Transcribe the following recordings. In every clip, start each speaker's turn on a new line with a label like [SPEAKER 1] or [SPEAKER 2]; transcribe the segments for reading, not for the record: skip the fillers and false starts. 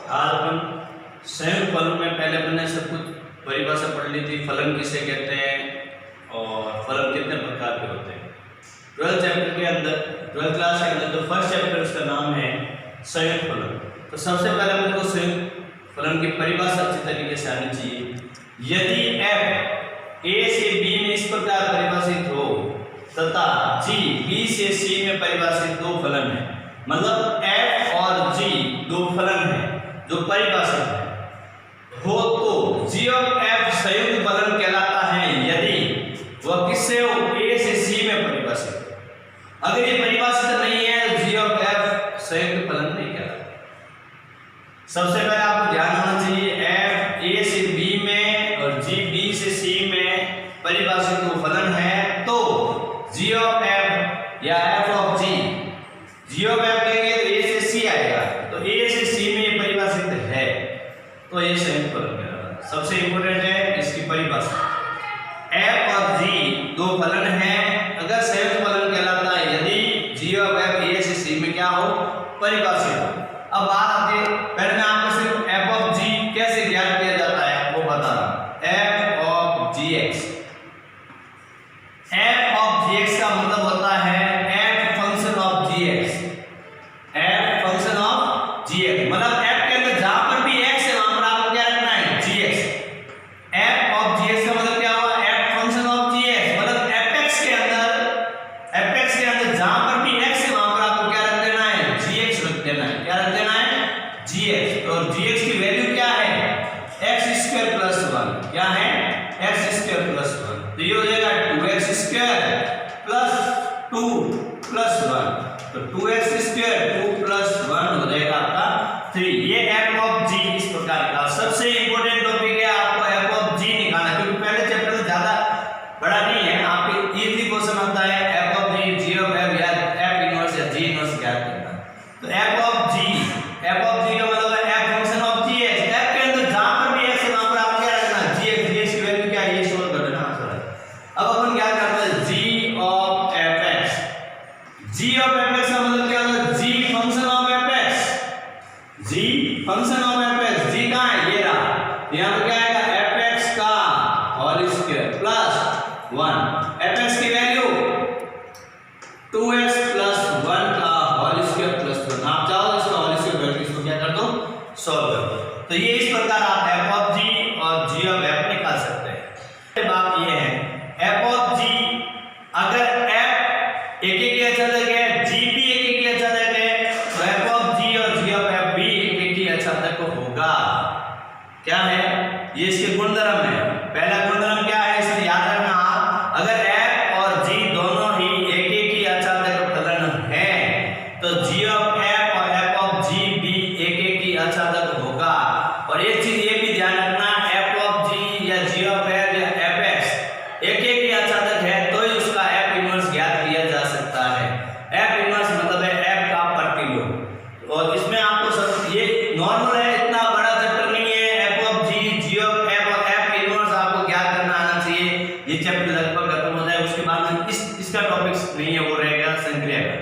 [SPEAKER 1] आज अपन संयुक्त फलन में पहले अपन ने सब कुछ परिभाषा पढ़ ली थी, फलन किसे कहते हैं और फलन कितने प्रकार के होते हैं। 12th चैप्टर के अंदर, 12th क्लास के अंदर जो फर्स्ट चैप्टर उसका नाम है संयुक्त फलन। तो सबसे पहले अपन को संयुक्त फलन की परिभाषा अच्छी तरीके से आनी चाहिए। यदि f a से b में इस प्रकार परिभाषित हो तथा g b से c में परिभाषित दो फलन है, मतलब f और g दो फलन है जो परिभाषित है हो, तो g और f संयुक्त फलन कहलाता है यदि वह किससे हो, a से c में परिभाषित हो। अगर ये परिभाषित नहीं है तो g और f संयुक्त फलन नहीं कहलाता। सबसे पहले आपको ध्यान होना चाहिए f a से b में और g b से c में परिभाषित दो फलन है, तो g of f या f of g, g of f लेंगे तो a से c आएगा, तो a से c में ये परिभाषित है तो ये संयुक्त फलन कहलाता है। सबसे इंपॉर्टेंट है इसकी परिभाषा। f और g दो फलन है, अगर संयुक्त फलन कहलाता है यदि g of f a से c में क्या हो, परिभाषित हो। अब बात आती है, पहले मैं आपको सिर्फ f of g कैसे ज्ञात किया जाता है वो बता रहा हूं। f of gx, f of gx का मतलब होता है f function of gx, f function of gx मतलब f के अंदर जहां पर भी x है वहां पर आपको क्या रखना है, gx। f of gx का मतलब क्या हुआ, f फंक्शन ऑफ gx मतलब fx के अंदर जहां पर भी x है वहां पर आपको क्या रख देना है, gx रख देना है। क्या रख देना है, gx। और gx की वैल्यू क्या है, x² + 1। क्या है, x² + 1, तो ये हो जाएगा 2x² + 2 + 1, तो 2x² 2 + 1 हो जाएगा आपका 3। ये f of g इस प्रकार का सबसे इंपॉर्टेंट टॉपिक है, आपको f of g निकालना, क्योंकि पहले चैप्टर ज्यादा बड़ा नहीं है, आपके इजीली क्वेश्चन आता है f of g, g of f या f इनवर्स या g इनवर्स क्या करना है। तो f of g का मतलब है f function of gx, f के अंदर जहां पर भी x है वहां पर आपको क्या रखना है, gx की वैल्यू क्या है ये सोल्व कर देना आंसर है। अब अपन क्या करते हैं, g of fx, g of fx का मतलब क्या होता है, g function of fx, g function of fx, g कहां है, ये रहा, यहां पर क्या आएगा, fx का होल स्क्वायर प्लस 1, fx की वैल्यू 2x + 1 का होल स्क्वायर प्लस 1। आप चाहो तो इसका होल स्क्वायर करके इसको क्या कर दो, सॉल्व कर दो। तो ये इस प्रकार आप f of g और g of f निकाल सकते हैं। बात ये है f of g, अगर f एक ही अचालक है, g भी एक ही अचालक है, तो f of g और g of f भी एक ही अचालक होगा। क्या है, ये इसके गुणधर्म है। पहला गुणधर्म क्या है, इसे याद रखना आप, अगर f और g दोनों ही एक ही अचालक फलन है तो g of f और f of g भी एक ही अचालक होगा। और एक चीज ये भी ध्यान रखना, f of g या g of f या fx एक ही अचालक है तो ही उसका f इनवर्स ज्ञात किया जा सकता है। f इनवर्स मतलब है f का प्रतिलोम। और इसमें आपको सब ये नॉर्मल है, इतना बड़ा चैप्टर नहीं है। f of g, g of f और f इनवर्स आपको ज्ञात करना आना चाहिए। ये चैप्टर लगभग खत्म हो जाए, उसके बाद में इसका टॉपिक्स नहीं है, वो रहेगा संक्रिया का।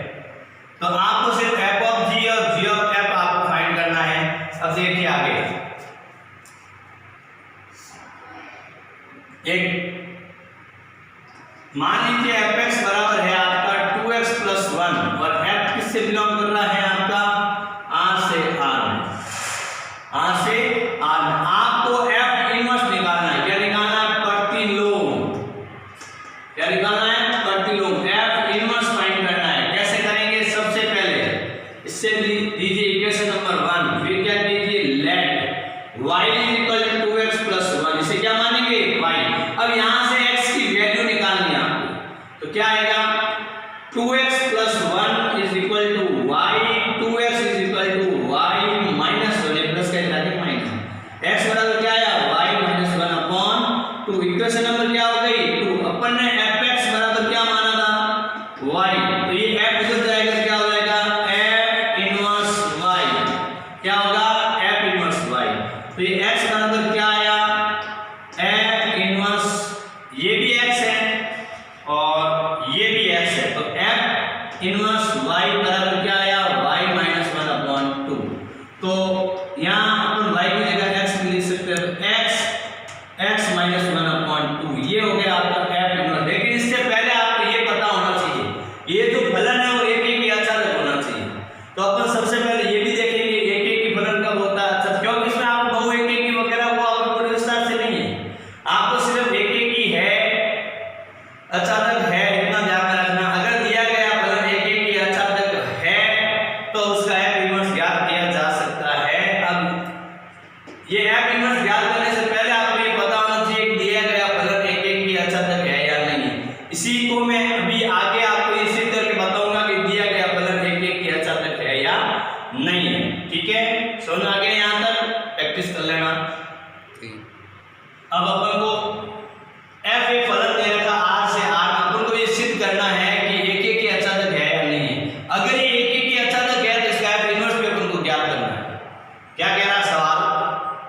[SPEAKER 1] तो आपको सिर्फ f of g और g of f आपको फाइंड करना है। अब देखिए आगे, एक मान लीजिए fx बराबर है आपका 2x + 1 और f किससे बिलोंग कर रहा है, आपका r से r में, r से r में। आपको f इनवर्स निकालना है। क्या निकालना है, प्रतिलोम। क्या निकालना है, प्रतिलोम। f इनवर्स फाइंड करना है। कैसे करेंगे, सबसे पहले इससे लीजिए इक्वेशन नंबर 1, फिर क्या कीजिए, लेट y = 2x + 1, इसे क्या मानेंगे, y। अब यहां से x की वैल्यू निकालनी है आपको, तो क्या आएगा, 2x + 1 = y, 2x = y - 1, plus का जाके माइनस, x बराबर क्या आया, y - 1/2। इक्वेशन नंबर क्या हो गई, 2। अपन ने fx बराबर क्या माना था, y, तो ये f इधर जाएगा, क्या हो जाएगा, f इनवर्स y। तो उसका एफ इनवर्स ज्ञात किया जा सकता है। अब ये एफ इनवर्स ज्ञात करने से पहले आपको ये पता होना चाहिए कि दिया गया फलन एक एक की अचातक है या नहीं। इसी को मैं अभी आगे आपको ये सिद्ध करके बताऊंगा कि दिया गया फलन एक एक की अचातक है या नहीं है। ठीक है, समझ आ गया? यहाँ तक प्रैक्टिस कर लेना। अब अपन को एफ एक फलन दे रखा आर से आर, अपन को ये सिद्ध करना है कि एक एक की अचातक है या नहीं है। अगर ये एक एक की अचातक है तो इसका एफ इनवर्स भी अपन को ज्ञात करना है। क्या कह रहा है सवाल?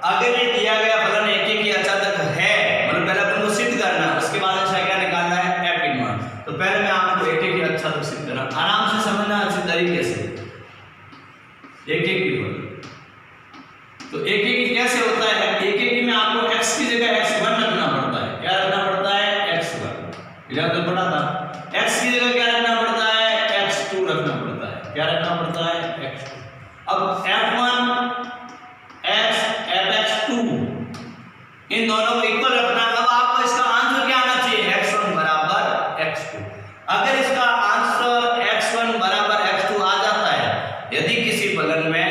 [SPEAKER 1] अगर ये दिया गया फलन एक एक की अचातक है, मतलब पहले अपन को सिद्ध करना है, उसके बाद इसका क्या निकालना है? F inverse. तो पहले मैं आपको एक एक की अचातक सिद्ध करना, आराम से समझना अच्छे तरीके से। एक एक की फलन तो एक एक की कैसे होता है? एक एक की में आपको x की जगह x1 रखना पड़ता है। क्या रखना पड़ता है? x1। इधर तो पढ़ा था। x की जगह क्या रखना पड़ता है? x2 रखना पड़ता है। क्या रखना पड़ता है? x2। अब f1 x fx2 इन दोनों को इक्वल रखना। अब आपको इसका आंसर क्या आना चाहिए? x1 बराबर x2। अगर इसका आंसर x1 बराबर x2 आ जाता है, यदि किसी फलन में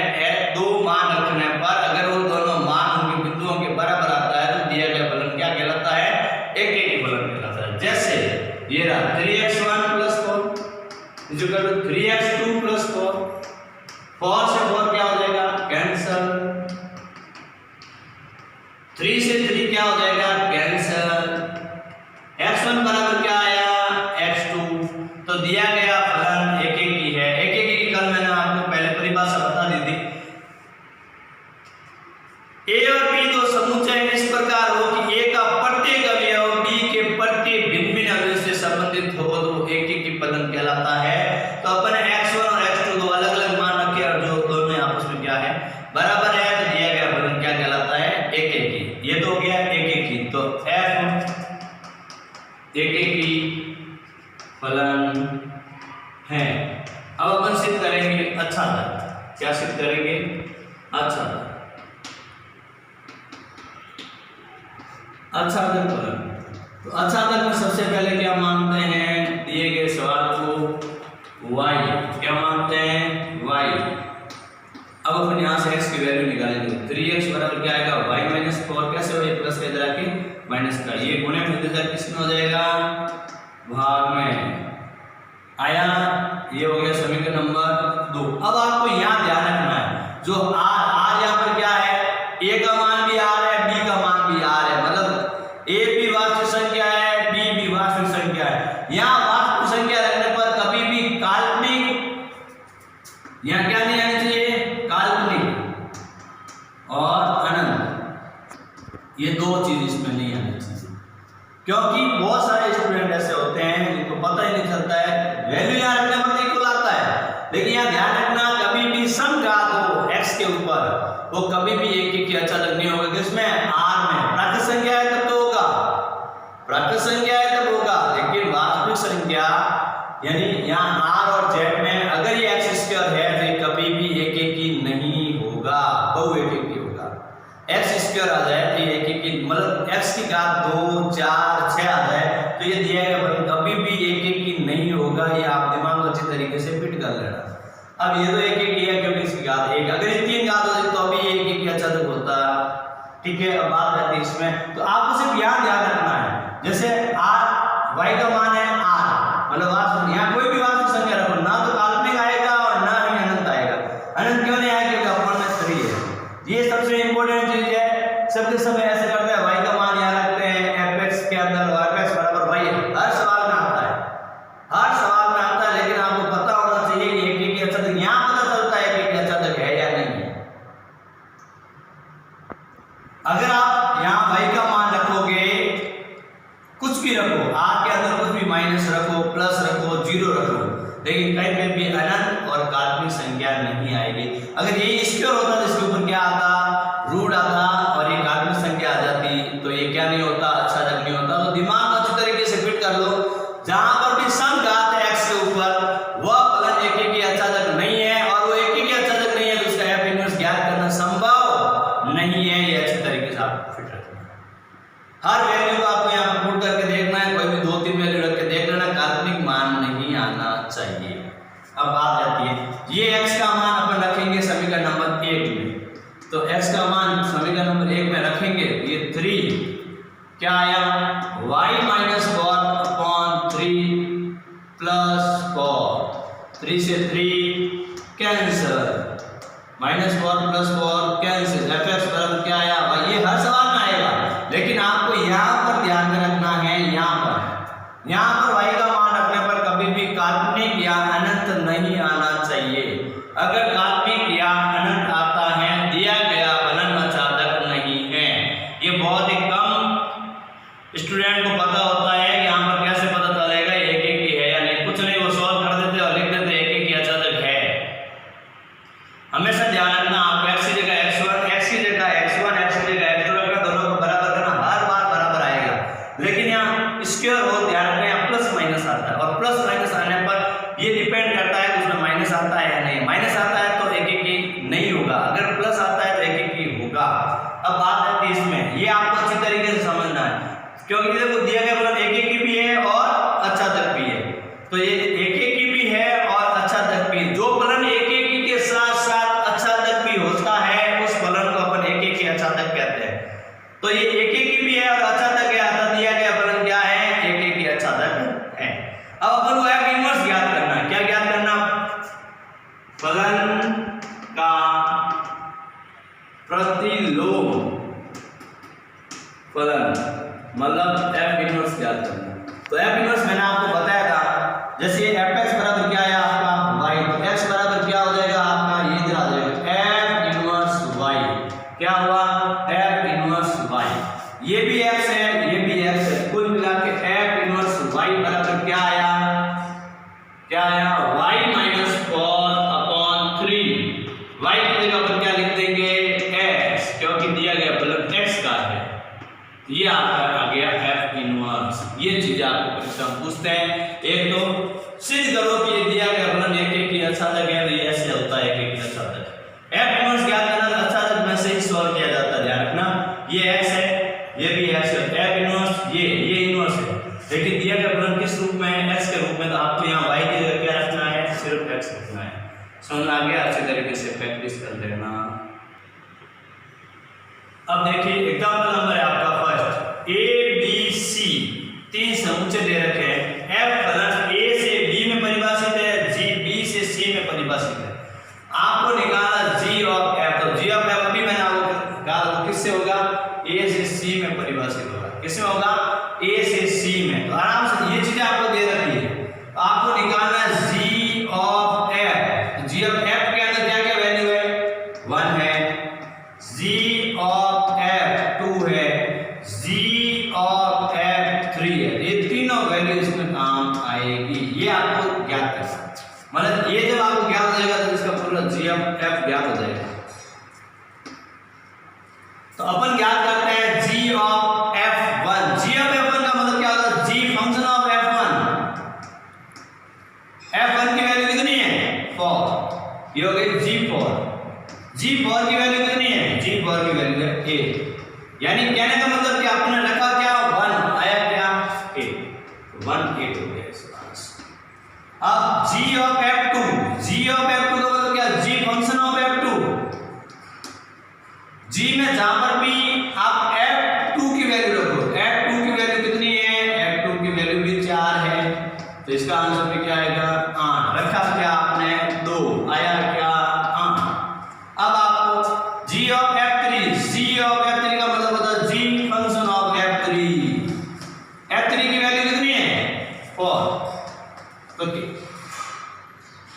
[SPEAKER 1] दो मान रखने पर अगर वो दोनों मान उनके बिंदुओं के बराबर आता है तो दिया गया फलन क्या कहलाता है? एक एक ही फलन कहलाता है। जैसे ये रहा 3x1 + 4 = 3x2 + 4। 4 से 4 क्या हो जाएगा? कैंसल। 3 से 3 क्या हो जाएगा? कैंसल। x1 बराबर क्या आया? x2। तो दिया गया फलन एक एक ही है। एक एक की कल मैंने आपको पहले परिभाषा बता दी थी। A और B दो समुच्चय इस प्रकार हो कि A का प्रत्येक अवयव B के प्रत्येक भिन्न भिन्न अवयव से संबंधित हो तो एक एक ही फलन कहलाता है। तो अपन x1 और x2 दो अलग अलग मान रखे और जो दोनों आपस में क्या है? बराबर है, तो दिया गया फलन क्या कहलाता है? एक एक ही। ये तो हो गया एक एक ही। तो f एक एक ही फलन है। अब अपन सिद्ध करेंगे अच्छा था। क्या सिद्ध करेंगे? अच्छा था। अच्छा फलन। तो अच्छा में सबसे पहले क्या मानते हैं? दिए गए सवाल को y क्या मानते हैं? y। अब अपन यहाँ से x की वैल्यू निकालेंगे। 3x बराबर क्या आएगा? y - 4। कैसे हो? ये प्लस का इधर आके माइनस का, ये गुणे में इधर किसमें हो जाएगा? भाग में आया। ये हो गया समीकरण नंबर 2। अब आपको यहाँ ध्यान रखना है, जो r यहाँ पर क्या है? a का मान भी r है, b का मान भी r है। मतलब a भी वास्तविक संख्या है, b भी वास्तविक संख्या है। यहाँ वास्तविक संख्या रखने पर कभी भी काल्पनिक यहाँ क्या नहीं आनी चाहिए? काल्पनिक और अनंत, ये दो चीज इसमें नहीं आनी चाहिए। क्योंकि बहुत सारे स्टूडेंट ऐसे होते हैं जिनको पता ही नहीं चलता है, वैल्यू यहाँ रखने पर इक्वल आता है, लेकिन यहाँ ध्यान रखना कभी भी समघात हो x के ऊपर वो कभी भी एक एक की अचातक नहीं होगा। किसमें? r में। प्राकृत संख्या है तब तो होगा, प्राकृत संख्या है तब होगा, लेकिन वास्तविक संख्या यानी यहाँ r और z में अगर ये x² है तो ये कभी भी एक एक की नहीं होगा, बहु एक एक की होगा। x² आ जाए तो ये एक एक की, मतलब x की घात 2 4 6 आ जाए तो ये दिया गया फलन कभी भी एक एक की नहीं होगा। ये आप दिमाग में अच्छी तरीके से फिट कर लेना। अब ये तो एक एक ही है क्योंकि इसकी घात 1, अगर ये 3 घात होती तो अभी एक एक की अचातक होता। ठीक है, अब बात आती है इसमें, तो आपको सिर्फ ध्यान रखना है। जैसे r y का मान है r, मतलब वास्तविक, यहाँ कोई भी वास्तविक संख्या रखो, ना तो काल्पनिक आएगा और ना ही अनंत आएगा। अनंत क्यों नहीं आएगा? क्योंकि अपवर्ग में 3 है। ये सबसे इंपॉर्टेंट चीज है। सबके समय ऐसे करते हैं, y का मान यहाँ रखते हैं fx के अंदर, fx बराबर y है। हर सवाल में आता है, हर सवाल में आता है, लेकिन आपको पता होना चाहिए कि एक एक की अचातक, यहाँ पता चलता है एक एक की अचातक है या नहीं है। अगर आप यहाँ y का मान रखोगे, कुछ भी रखो, r के अंदर कुछ भी माइनस रखो, प्लस रखो, 0 रखो, लेकिन कहीं पे भी अनंत और काल्पनिक संख्या नहीं आएगी। अगर ये स्क्वायर होता तो इसके ऊपर क्या आता? रूट आता और ये काल्पनिक संख्या आ जाती, तो ये क्या नहीं होता? अचातक नहीं होता। तो दिमाग को अच्छी तरीके से फिट कर लो, जहां पर भी समघात है x के ऊपर वह फलन एक एक की अचातक नहीं है, और वो एक एक की अचातक नहीं है तो उसका एफ इनवर्स ज्ञात करना संभव नहीं है। ये अच्छी तरीके से आप फिट रखना। हर वैल्यू को आपको यहाँ पर पुट करके देखना है, कोई भी 2-3 वैल्यू रख के देख लेना, काल्पनिक मान नहीं आना चाहिए। अब बात आती है ये x का मान रखेंगे समीकरण नंबर 1 में, तो x का मान समीकरण नंबर 1 में रखेंगे, ये 3 क्या आया y माइनस 4 अपॉन 3 प्लस 4, 3 से 3 cancel, minus 4 plus 4 cancel, fx बराबर क्या आया y। ये हर सवाल में आएगा, लेकिन आपको यहाँ पर ध्यान में रखना है, यहाँ पर y का मान रखने पर कभी भी काल्पनिक या अनंत नहीं आना चाहिए। अगर काल्पनिक या अनंत आता है, दिया गया फलन अचादक नहीं है। ये बहुत ही कम स्टूडेंट को पता होता है कि यहाँ पर कैसे पता चलेगा एक एक की है या नहीं। कुछ नहीं, वो सॉल्व कर देते और लिख देते एक एक की अचादक है। हमेशा ध्यान रखना, आप x की जगह x1, x की जगह x1, x की जगह x2 रखना, दोनों को बराबर करना, हर बार बराबर आएगा। लेकिन यहाँ स्क्वायर हो, ध्यान रखना यहाँ प्लस माइनस आता है, और प्लस माइनस आने पर ये डिपेंड करता है कि उसमें माइनस आता है या नहीं। माइनस आता है तो एक एक की नहीं होगा, अगर प्लस आता है तो एक एक की होगा। अब बात है कि इसमें ये आपको अच्छी तरीके से समझना है, क्योंकि देखो दिया गया फलन एक एक की भी है और अचादक भी है। तो ये एक एक की भी है और अचादक भी। जो फलन एक एक के साथ साथ अचादक भी होता है, उस फलन को अपन एक एक की अचादक कहते हैं। तो ये एक एक की भी है और अचादक है, अतः दिया गया फलन क्या है, एक एक की अचादक है। अब अपन को f इनवर्स ज्ञात करना है। क्या ज्ञात करना, फलन का प्रतिलोम फलन, मतलब f इनवर्स ज्ञात करना। तो f इनवर्स मैंने आपको बताया था, जैसे fx बराबर क्या है आपका y, तो x बराबर क्या हो जाएगा आपका, ये इधर आ जाएगा f इनवर्स y। क्या हुआ, f इनवर्स y। ये भी x है, ये भी x है, कुल मिला के f इनवर्स y बराबर क्या आया, क्या आया y माइनस 4 अपॉन 3। y की जगह पर क्या लिख देंगे x, क्योंकि दिया गया फलन x का है। ये आपका आ गया f इनवर्स। ये चीज आपको परीक्षा में पूछते हैं। एक तो सिद्ध करो कि ये दिया गया फलन एक एक की अचादक है, तो ये ऐसे होता है एक एक की अचादक। f इनवर्स ज्ञात करना अचादक में से ही सॉल्व किया जाता है, ध्यान रखना। ये x है, ये भी x है, f इनवर्स ये इनवर्स है, लेकिन दिया गया फलन किस रूप में है, x के रूप में। तो आपको यहाँ y की जगह क्या रखना है, सिर्फ x रखना है। समझ आ गया, अच्छे तरीके से प्रैक्टिस कर लेना। अब देखिए एग्जांपल नंबर है आपका फर्स्ट, a b c, 3 समुच्चय दे रखे हैं। f फलन a से b में परिभाषित है, g b से c में परिभाषित है। आपको निकालना g ऑफ f। तो g ऑफ f अभी मैंने आपको कहा वो किससे होगा, a से c में परिभाषित होगा। किसमें होगा, a से c में। तो आराम से ये चीजें आपको दे रखी है, तो आपको निकालना है g of f। g of f के अंदर क्या क्या वैल्यू है, 1 है, g ऑफ f 2 है, g ऑफ f 3 है। ये तीनों वैल्यू इसमें काम आएगी। ये आपको ज्ञात करना है, मतलब ये जब आपको ज्ञात हो जाएगा तो इसका पूरा g ऑफ f ज्ञात हो जाएगा। तो अपन ज्ञात करते हैं g of f1। g of f1 का मतलब क्या होता है, g function of f1। f1 की वैल्यू कितनी है, 4, ये हो गई g4। g4 की वैल्यू कितनी है, g4 की वैल्यू है 8। यानी कहने का मतलब कि आपने रखा क्या, 1 आया क्या 8, 1 8 हो गया इसका आंसर। अब g of f2, g of f2 का मतलब क्या, g function of f2। g में जहां पर भी आप f2 की वैल्यू रखो, f2 की वैल्यू कितनी है, f2 की वैल्यू भी 4 है, तो इसका आंसर भी क्या आएगा 8। रखा क्या आपने 2, आया क्या 8। अब आपको g of f3, g of f3 का मतलब होता है g function of f3। f3 की वैल्यू कितनी है 4, तो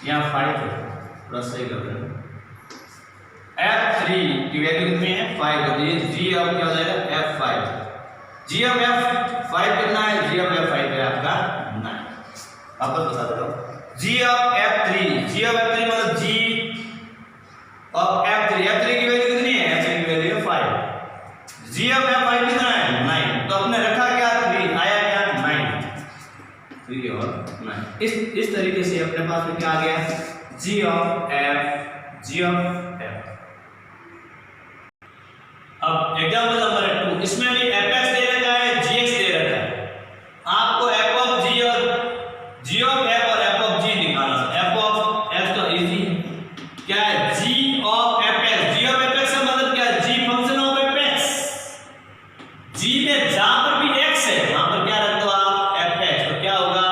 [SPEAKER 1] यहाँ 5 है, थोड़ा सही कर रहे हैं। f3 की वैल्यू कितनी है 5 है, तो ये g ऑफ क्या हो जाएगा f5। g ऑफ f5 कितना है, g ऑफ f5 है आपका 9। आपको बता दे रहा हूं g of f3, g of f3 मतलब g ऑफ f3, f3 की वैल्यू कितनी है, f3 की वैल्यू है 5, g ऑफ f5 कितना है 9। तो आपने रखा क्या 3, आया क्या 9, 3 और 9। इस तरीके से अपने पास में क्या आ गया, g of f, g of f। अब एग्जांपल नंबर 2, इसमें भी fx दे रखा है, gx दे रखा है। आपको f ऑफ g और g ऑफ f और f ऑफ g निकालना है। f ऑफ f तो इजी है, क्या है g of apex. G of apex का मतलब क्या है? G function of apex. G में जहां पर भी एक्स है वहां पर क्या रख दो आप? एपेक्स। तो क्या होगा?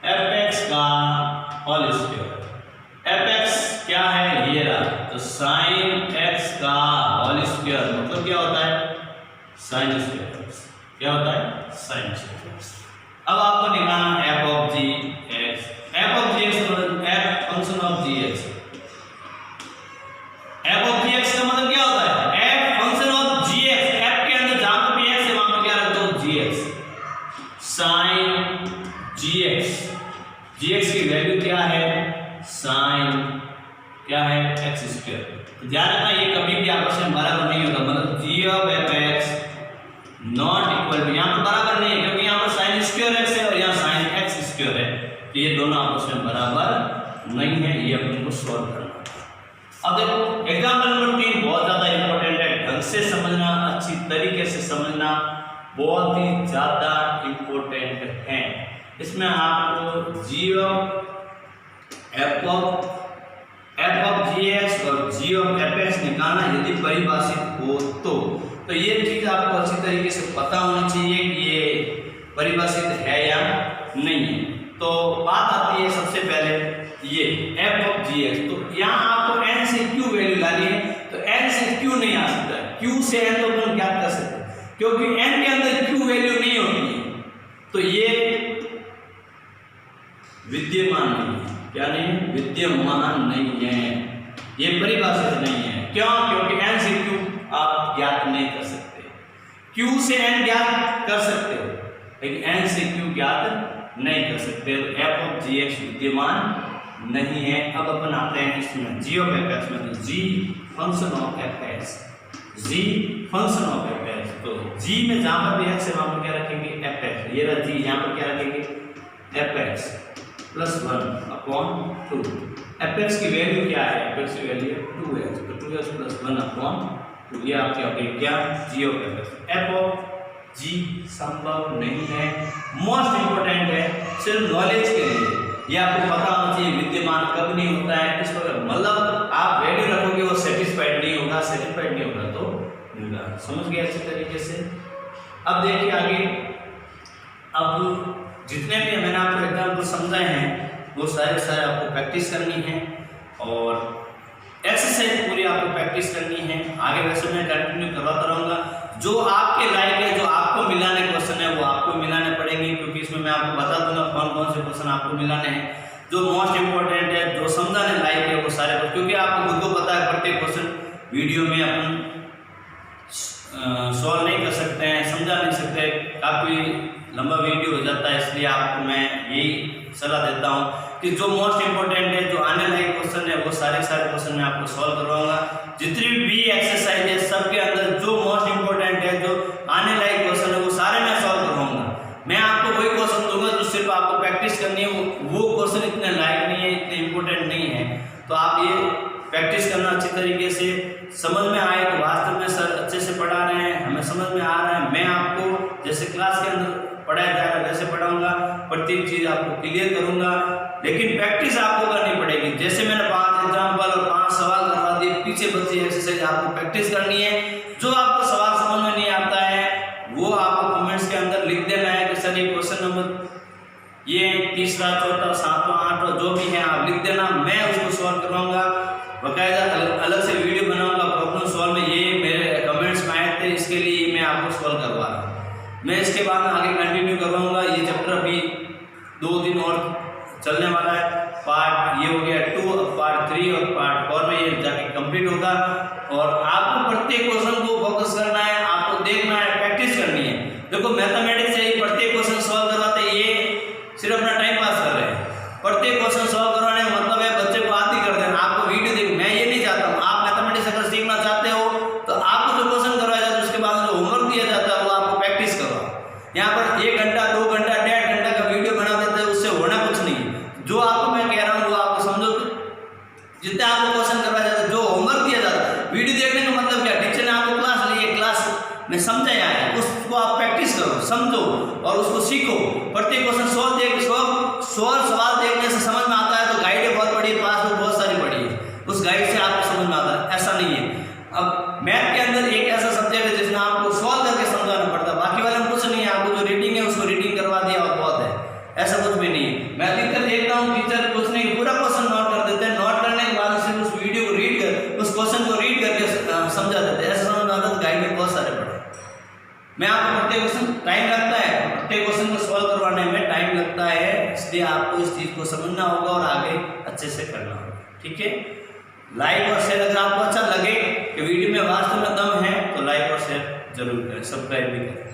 [SPEAKER 1] एपेक्स का होल स्क्वायर। एपेक्स क्या है? ये रहा। तो साइन एक्स का होल स्क्वायर मतलब क्या होता है? Sine square x. क्या होता है? Sine square x. अब आपको निकालना f of g x. F of g x मतलब f function of g x. F of g x का मतलब क्या होता है? F function of g x. F के अंदर जहां पर भी एक्स है वहां पर क्या रख दो? जी एक्स। साइन जी एक्स। जी एक्स की वैल्यू क्या है? साइन क्या है? X square. ध्यान रखना ये कभी भी आपस में बराबर नहीं होगा। मतलब g of f x not equal to, यहाँ पर बराबर नहीं है क्योंकि यहाँ पर साइन स्क्वायर एक्स है और यहाँ साइन एक्स स्क्वायर है, तो ये दोनों आपस में बराबर नहीं है। ये अपन को सॉल्व करना। अब देखो एग्जाम्पल नंबर 3 बहुत ज्यादा इंपॉर्टेंट है। ढंग से समझना, अच्छी तरीके से समझना बहुत ही ज्यादा इंपॉर्टेंट है। इसमें आपको g of f of g x और जी ऑफ एफ एक्स निकालना यदि परिभाषित हो तो ये चीज आपको अच्छी तरीके से पता होनी चाहिए कि ये परिभाषित है या नहीं है। तो बात आती है सबसे पहले ये एफ ऑफ जी एक्स। तो यहाँ आपको एन से क्यू वैल्यू लानी है, तो एन से क्यू नहीं आ सकता है। क्यू से एन तो अपन ज्ञात कर सकते हैं क्योंकि एन के अंदर क्यू वैल्यू नहीं होती है, तो ये विद्यमान नहीं है। क्या नहीं है? विद्यमान नहीं है, ये परिभाषित नहीं है। क्यों? क्योंकि एन से क्यू आप ज्ञात नहीं कर सकते। क्यू से एन ज्ञात कर सकते हो लेकिन एन से क्यू ज्ञात नहीं कर सकते। तो एफ ऑफ जी एक्स विद्यमान नहीं है। अब अपन आते हैं इसमें जी ऑफ एफ एक्स में। G function of f x. G function of f x. तो जी में जहां पर भी एक्स है वहां पर क्या रखेंगे? F x. ये रहा जी, यहाँ पर क्या रखेंगे? F x plus 1/2। F x की वैल्यू क्या है? एफ एक्स की वैल्यू है 2x। तो 2x प्लस 1/2 ये आपके हो गई क्या? G of f x. F of g संभव नहीं है। मोस्ट इंपोर्टेंट है सिर्फ नॉलेज के लिए, ये आपको पता होना चाहिए विद्यमान कब नहीं होता है, किस पर। मतलब आप वैल्यू रखोगे वो सेटिस्फाइड नहीं होगा, सेटिस्फाइड नहीं होगा तो मिलेगा। समझ गए अच्छी तरीके से? अब देखिए आगे। अब जितने भी मैंने आपको एग्जाम्पल समझाए हैं वो सारे आपको प्रैक्टिस करनी है और एक्सरसाइज पूरी आपको प्रैक्टिस करनी है। आगे वैसे मैं कंटिन्यू करवाता रहूँगा। जो आपके लायक है, जो आपको मिलाने क्वेश्चन है वो आपको मिलाने पड़ेंगे क्योंकि इसमें मैं आपको बता दूंगा कौन कौन से क्वेश्चन आपको मिलाने हैं। जो मोस्ट इंपॉर्टेंट है, जो समझाने लायक है वो सारे, क्योंकि आपको खुद को पता है प्रत्येक क्वेश्चन वीडियो में अपन सॉल्व नहीं कर सकते हैं, समझा नहीं सकते, काफ़ी लंबा वीडियो हो जाता है। इसलिए आपको मैं यही सलाह देता हूँ कि जो मोस्ट इंपॉर्टेंट है, जो आने वाले क्वेश्चन है वो सारे क्वेश्चन मैं आपको सॉल्व करवाऊंगा। जितनी भी एक्सरसाइज है सबके अंदर जो मोस्ट इंपॉर्टेंट है, जो आने वाले क्वेश्चन है वो सारे मैं सॉल्व करवाऊंगा। मैं आपको वही क्वेश्चन दूंगा जो सिर्फ आपको प्रैक्टिस करनी है। वो क्वेश्चन इतने लायक नहीं है, इतने इंपॉर्टेंट नहीं है, तो आप ये प्रैक्टिस करना अच्छी तरीके से। समझ में आए तो वास्तव में सर अच्छे से पढ़ा रहे हैं, हमें समझ में आ रहा है। मैं आपको जैसे क्लास के अंदर पढ़ाया जा रहा है वैसे पढ़ाऊंगा, प्रत्येक चीज आपको क्लियर करूंगा, लेकिन प्रैक्टिस आपको करनी पड़ेगी। जैसे मैंने 5 एग्जाम्पल और 5 सवाल करवा दिए, पीछे बची एक्सरसाइज आपको प्रैक्टिस करनी है। जो आपको सवाल समझ में नहीं आता है वो आपको कमेंट्स के अंदर लिख देना है कि सर ये क्वेश्चन नंबर ये 3रा 4था 7वां 8वां जो भी है आप लिख देना, मैं उसको सॉल्व करवाऊंगा। बाकायदा अलग से वीडियो बनाऊंगा प्रॉब्लम सॉल्व में। ये मेरे कमेंट्स में आए थे, इसके लिए मैं आपको सॉल्व करवा रहा हूँ। मैं इसके बाद आगे कंटिन्यू करवाऊंगा। ये चैप्टर अभी 2 दिन और चलने वाला है। पार्ट ये हो गया 2, अब पार्ट 3 और पार्ट 4 में ये जाके कंप्लीट होगा। और आपको प्रत्येक क्वेश्चन को फोकस करना है, आपको देखना है, प्रैक्टिस करनी है। देखो मैथमेटिक्स से ही प्रत्येक क्वेश्चन सॉल्व करवाते, ये सिर्फ अपना टाइम पास कर रहे हैं। प्रत्येक क्वेश्चन सॉल्व करवाने का मतलब है बच्चे को आदि कर देना। आपको वीडियो देखो, मैं ये नहीं चाहता हूँ। आप मैथमेटिक्स अगर सीखना चाहते हो तो आपको जो क्वेश्चन करवाया जाता है उसके बाद जो होमवर्क दिया जाता है वो आपको प्रैक्टिस करवाओ। यहाँ पर 1 घंटा 2 घंटा 1.5 घंटा का वीडियो बना देते हैं, उससे होना कुछ नहीं। जो आपको मैं कह रहा हूँ वो आपको समझो। जितने आपको क्वेश्चन करवाया जाता है, जो होमवर्क दिया जाता है, वीडियो देखने का मतलब क्या, टीचर ने आपको क्लास ली है, क्लास में समझाया है, उसको आप प्रैक्टिस करो, समझो और उसको सीखो। प्रत्येक क्वेश्चन सवाल देखने से समझ में आता है तो गाइडें बहुत पढ़ी, पासबुक बहुत सारी पढ़ी है,
[SPEAKER 2] अब मैथ के अंदर एक ऐसा सब्जेक्ट है जिसमें आपको सॉल्व करके समझाना पड़ता है, बाकी वाले में कुछ नहीं है, आपको जो रीडिंग है उसको रीडिंग करवा दिया और बहुत है, ऐसा कुछ भी नहीं है। मैं अधिकतर देखता हूँ टीचर कुछ नहीं पूरा क्वेश्चन नोट कर देते हैं, नोट करने के बाद सिर्फ उस वीडियो को रीड कर उस क्वेश्चन को रीड करके समझा देते हैं, ऐसा समझ में आता है। गाइड में बहुत सारे पढ़े, मैं आपको प्रत्येक क्वेश्चन टाइम लगता है, प्रत्येक क्वेश्चन को सॉल्व करवाने में टाइम लगता है, इसलिए आपको इस चीज़ को समझना होगा और आगे अच्छे से करना होगा। ठीक है, लाइक और शेयर अगर आपको अच्छा लगे कि वीडियो में वास्तव में दम है तो लाइक और शेयर जरूर करें, सब्सक्राइब भी करें।